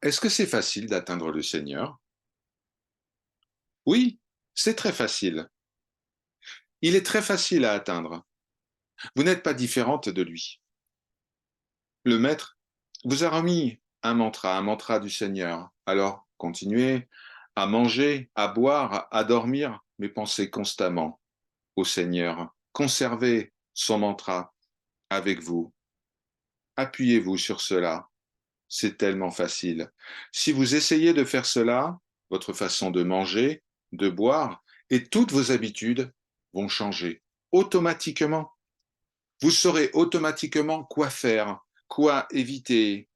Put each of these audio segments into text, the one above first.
Est-ce que c'est facile d'atteindre le Seigneur? Oui, c'est très facile. Il est très facile à atteindre. Vous n'êtes pas différente de lui. Le Maître vous a remis un mantra du Seigneur. Alors, continuez à manger, à boire, à dormir, mais pensez constamment au Seigneur. Conservez son mantra avec vous. Appuyez-vous sur cela. C'est tellement facile. Si vous essayez de faire cela, votre façon de manger, de boire et toutes vos habitudes vont changer automatiquement. Vous saurez automatiquement quoi faire, quoi éviter.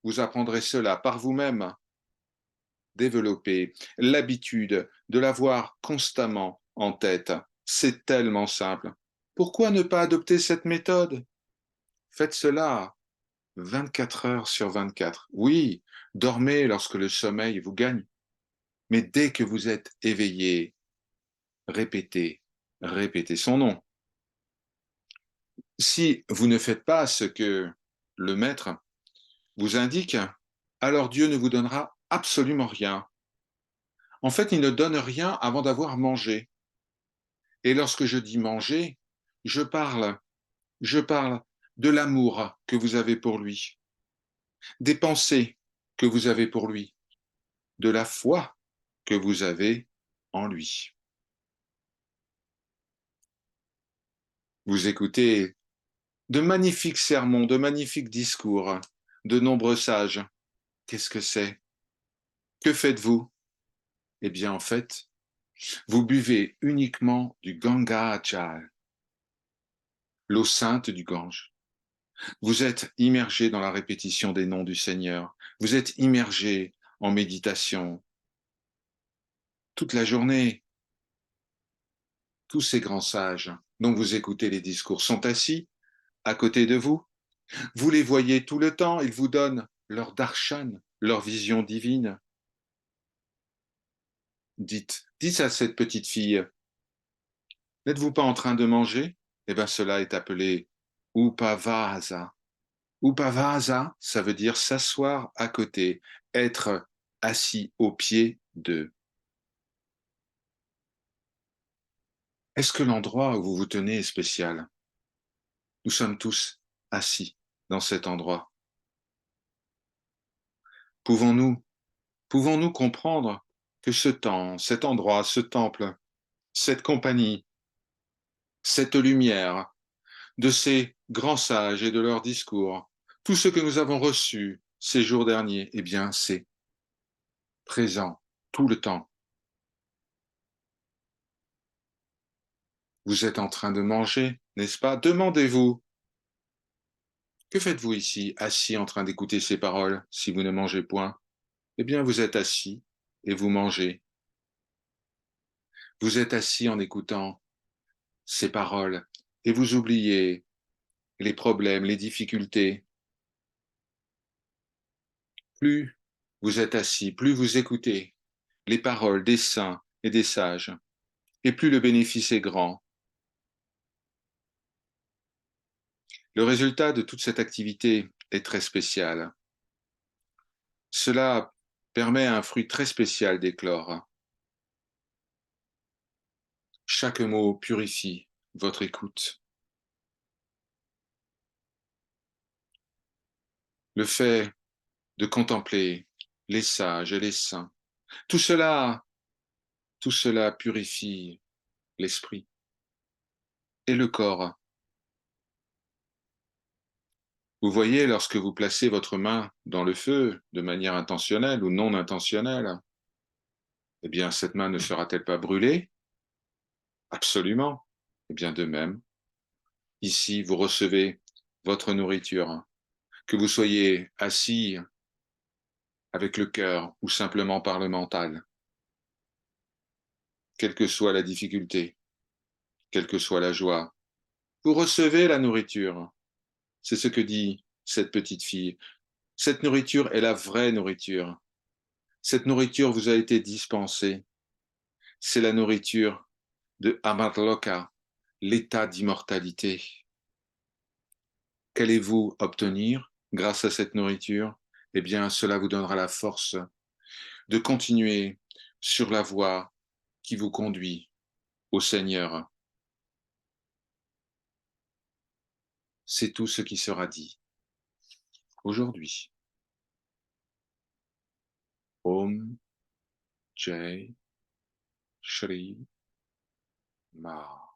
Vous apprendrez cela par vous-même. Développer l'habitude de l'avoir constamment en tête. C'est tellement simple. Pourquoi ne pas adopter cette méthode? Faites cela 24 heures sur 24. Oui, dormez lorsque le sommeil vous gagne, mais dès que vous êtes éveillé, répétez, répétez son nom. Si vous ne faites pas ce que le maître vous indique, alors Dieu ne vous donnera absolument rien. En fait, il ne donne rien avant d'avoir mangé. Et lorsque je dis manger, je parle, je parle de l'amour que vous avez pour lui, des pensées que vous avez pour lui, de la foi que vous avez en lui. Vous écoutez de magnifiques sermons, de magnifiques discours, de nombreux sages. Qu'est-ce que c'est? Que faites-vous? Eh bien, en fait, vous buvez uniquement du Ganga Jal, l'eau sainte du Gange. Vous êtes immergé dans la répétition des noms du Seigneur. Vous êtes immergé en méditation toute la journée. Tous ces grands sages dont vous écoutez les discours sont assis à côté de vous. Vous les voyez tout le temps. Ils vous donnent leur darshan, leur vision divine. Dites à cette petite fille, n'êtes-vous pas en train de manger? Eh bien, cela est appelé upavasa. Upavasa, ça veut dire s'asseoir à côté, être assis au pied d'eux. Est-ce que l'endroit où vous vous tenez est spécial? Nous sommes tous assis dans cet endroit. Pouvons-nous, pouvons-nous comprendre que ce temps, cet endroit, ce temple, cette compagnie, cette lumière de ces grands sages et de leurs discours, tout ce que nous avons reçu ces jours derniers, eh bien, c'est présent tout le temps. Vous êtes en train de manger, n'est-ce pas? Demandez-vous, que faites-vous ici, assis en train d'écouter ces paroles, si vous ne mangez point? Eh bien, vous êtes assis et vous mangez. Vous êtes assis en écoutant ces paroles et vous oubliez les problèmes, les difficultés. Plus vous êtes assis, plus vous écoutez les paroles des saints et des sages, et plus le bénéfice est grand. Le résultat de toute cette activité est très spécial. Cela permet à un fruit très spécial d'éclore. Chaque mot purifie votre écoute. Le fait de contempler les sages et les saints, tout cela, tout cela purifie l'esprit et le corps. Vous voyez, lorsque vous placez votre main dans le feu de manière intentionnelle ou non intentionnelle, eh bien, cette main ne sera-t-elle pas brûlée? Absolument. Eh bien, de même, ici, vous recevez votre nourriture. Que vous soyez assis avec le cœur ou simplement par le mental, quelle que soit la difficulté, quelle que soit la joie, vous recevez la nourriture. C'est ce que dit cette petite fille. Cette nourriture est la vraie nourriture. Cette nourriture vous a été dispensée. C'est la nourriture de Amarloka, l'état d'immortalité. Qu'allez-vous obtenir grâce à cette nourriture? eh bien, cela vous donnera la force de continuer sur la voie qui vous conduit au Seigneur. C'est tout ce qui sera dit aujourd'hui. Om Jai Shri Ma.